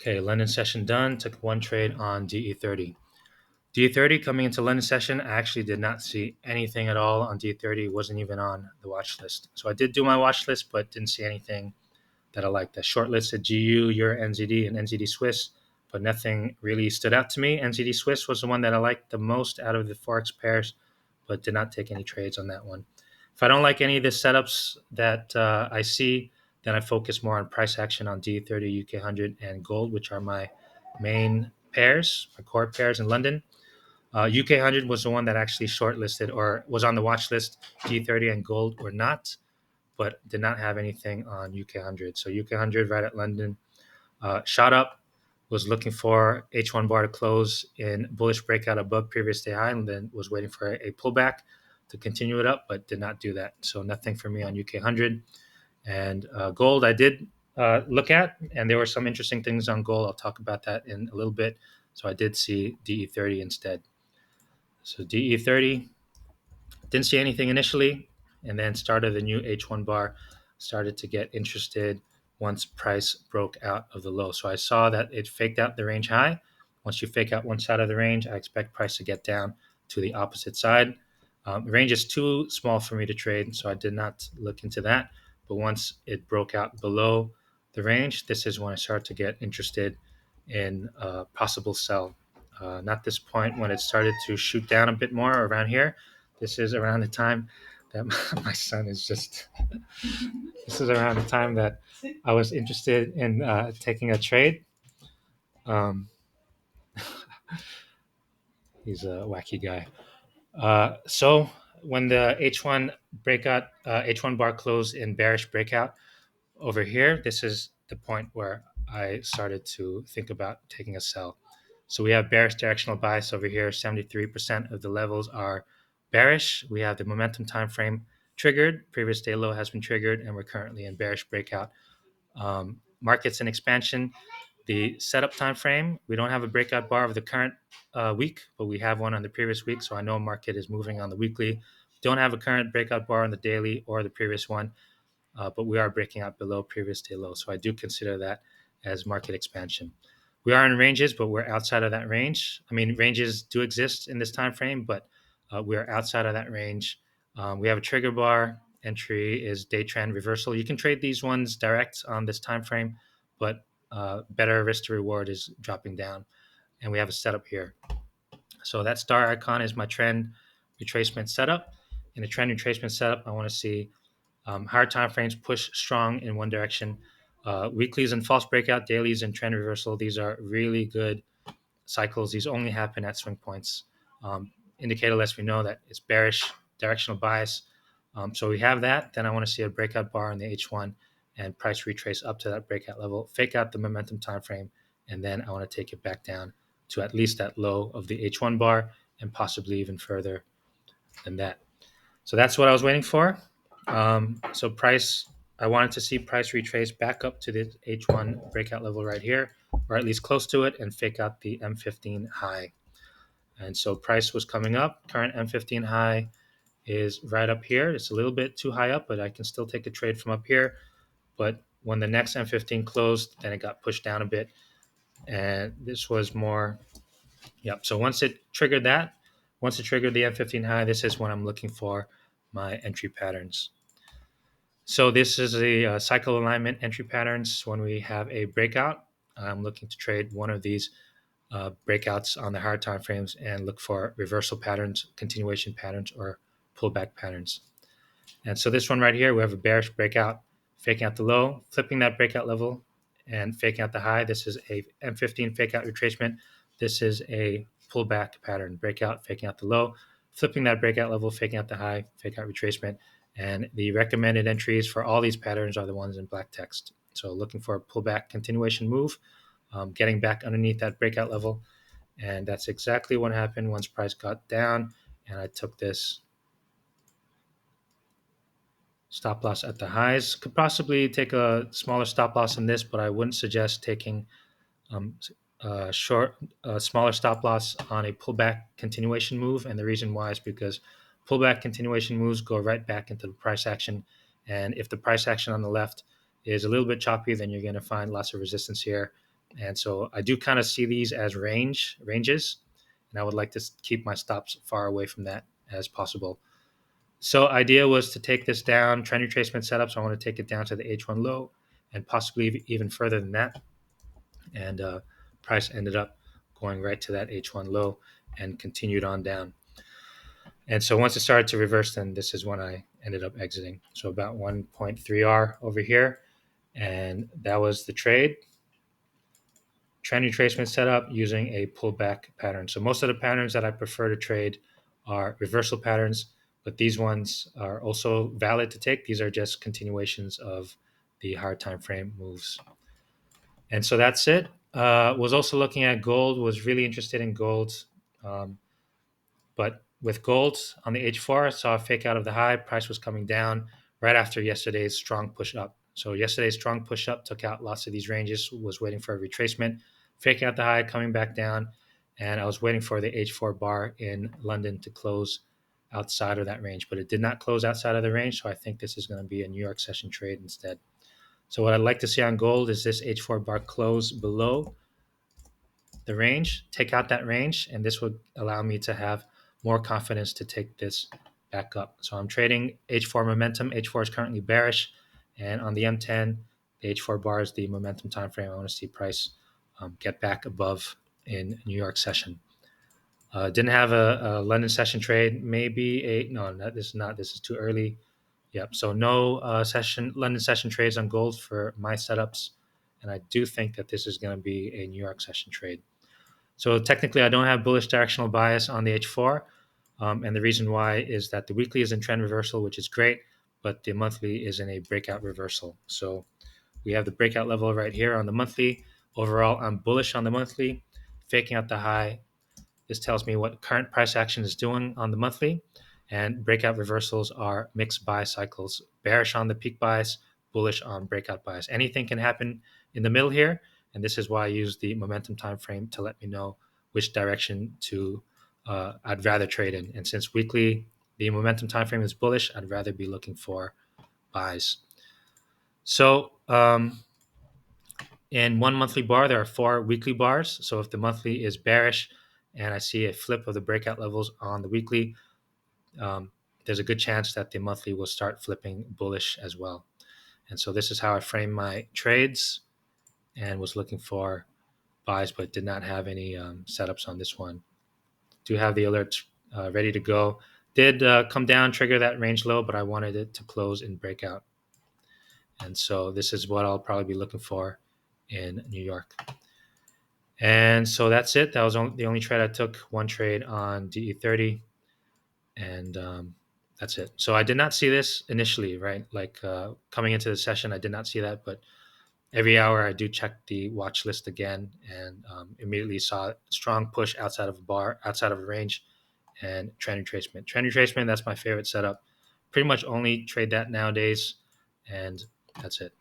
Okay, London session done. Took one trade on DE30. DE30 coming into London session, I actually did not see anything at all on DE30. It wasn't even on the watch list. So I did do my watch list, but didn't see anything that I liked. I shortlisted GU, Euro NZD, and NZD Swiss, but nothing really stood out to me. NZD Swiss was the one that I liked the most out of the Forex pairs, but did not take any trades on that one. If I don't like any of the setups that I see, then I focus more on price action on D30, UK 100, and gold, which are my main pairs, my core pairs in London. UK 100 was the one that actually shortlisted or was on the watch list. D30 and gold were not, but did not have anything on UK 100. So UK 100 right at London shot up, was looking for H1 bar to close in bullish breakout above previous day high, and then was waiting for a pullback to continue it up, but did not do that. So nothing for me on UK 100. And gold, I did look at, and there were some interesting things on gold. I'll talk about that in a little bit. So I did see DE30 instead. So DE30, didn't see anything initially, and then started the new H1 bar, started to get interested once price broke out of the low. So I saw that it faked out the range high. Once you fake out one side of the range, I expect price to get down to the opposite side. The range is too small for me to trade, so I did not look into that. But once it broke out below the range, this is when I started to get interested in possible sell. Not this point when it started to shoot down a bit more around here. This is around the time that my son is just. This is around the time that I was interested in taking a trade. Um, he's a wacky guy. So when the H1 breakout, H1 bar closed in bearish breakout over here, this is the point where I started to think about taking a sell. So we have bearish directional bias over here. 73% of the levels are bearish. We have the momentum time frame triggered. Previous day low has been triggered, and we're currently in bearish breakout. Markets in expansion. The setup time frame, we don't have a breakout bar of the current week, but we have one on the previous week. So I know market is moving on the weekly. Don't have a current breakout bar on the daily or the previous one, but we are breaking out below previous day low. So I do consider that as market expansion. We are in ranges, but we're outside of that range. I mean, ranges do exist in this time frame, but we are outside of that range. We have a trigger bar. Entry is day trend reversal. You can trade these ones direct on this time frame, but better risk to reward is dropping down. And we have a setup here. So that star icon is my trend retracement setup. In a trend retracement setup, I want to see higher time frames push strong in one direction. Weeklies and false breakout, dailies and trend reversal. These are really good cycles. These only happen at swing points. Indicator lets me know that it's bearish directional bias. So we have that. Then I want to see a breakout bar in the H1 and price retrace up to that breakout level, fake out the momentum time frame, and then I want to take it back down to at least that low of the H1 bar and possibly even further than that. So that's what I was waiting for. So price, I wanted to see price retrace back up to the H1 breakout level right here, or at least close to it, and fake out the M15 high. And so price was coming up. Current M15 high is right up here. It's a little bit too high up, but I can still take a trade from up here. But when the next M15 closed, then it got pushed down a bit. And this was more, yep. So once it triggered that, once it triggered the M15 high, this is when I'm looking for my entry patterns. So this is a cycle alignment entry patterns. When we have a breakout, I'm looking to trade one of these breakouts on the higher time frames and look for reversal patterns, continuation patterns, or pullback patterns. And so this one right here, we have a bearish breakout, faking out the low, flipping that breakout level, and faking out the high. This is a M15 fake out retracement. This is a pullback pattern, breakout, faking out the low, flipping that breakout level, faking out the high, fake out retracement. And the recommended entries for all these patterns are the ones in black text. So looking for a pullback continuation move, getting back underneath that breakout level. And that's exactly what happened once price got down. And I took this stop loss at the highs. Could possibly take a smaller stop loss in this, but I wouldn't suggest taking smaller stop loss on a pullback continuation move. And the reason why is because pullback continuation moves go right back into the price action. And if the price action on the left is a little bit choppy, then you're going to find lots of resistance here. And so I do kind of see these as ranges, and I would like to keep my stops far away from that as possible. So idea was to take this down, trend retracement setup. So I want to take it down to the H1 low and possibly even further than that. And price ended up going right to that H1 low and continued on down. And so once it started to reverse, then this is when I ended up exiting. So about 1.3R over here. And that was the trade. Trend retracement setup using a pullback pattern. So most of the patterns that I prefer to trade are reversal patterns, but these ones are also valid to take. These are just continuations of the higher time frame moves. And so that's it. Was also looking at gold, was really interested in gold. Um, but with gold on the H4, saw a fake out of the high. Price was coming down right after yesterday's strong push up. So yesterday's strong push up took out lots of these ranges, was waiting for a retracement, faking out the high, coming back down. And I was waiting for the H4 bar in London to close outside of that range, but it did not close outside of the range. So I think this is going to be a New York session trade instead. So what I'd like to see on gold is this H4 bar close below the range, take out that range, and this would allow me to have more confidence to take this back up. So I'm trading H4 momentum. H4 is currently bearish, and on the M10, the H4 bar is the momentum time frame. I want to see price get back above in New York session. Didn't have a London session trade. Maybe this is not. This is too early. Yep. So no London session trades on gold for my setups, and I do think that this is going to be a New York session trade. So technically, I don't have bullish directional bias on the H4. And the reason why is that the weekly is in trend reversal, which is great, but the monthly is in a breakout reversal. So we have the breakout level right here on the monthly. Overall, I'm bullish on the monthly, faking out the high. This tells me what current price action is doing on the monthly. And breakout reversals are mixed buy cycles, bearish on the peak bias, bullish on breakout bias. Anything can happen in the middle here. And this is why I use the momentum time frame to let me know which direction to I'd rather trade in. And since weekly, the momentum time frame is bullish, I'd rather be looking for buys. So in one monthly bar, there are 4 weekly bars. So if the monthly is bearish and I see a flip of the breakout levels on the weekly, there's a good chance that the monthly will start flipping bullish as well. And so this is how I frame my trades and was looking for buys, but did not have any setups on this one. Do have the alerts ready to go. Did come down, trigger that range low, but I wanted it to close in breakout. And so this is what I'll probably be looking for in New York. And so that's it. That was the only trade I took. One trade on DE30. And that's it. So I did not see this initially, right? Like coming into the session, I did not see that. But every hour I do check the watch list again and immediately saw a strong push outside of a bar, outside of a range, and trend retracement. Trend retracement, that's my favorite setup. Pretty much only trade that nowadays. And that's it.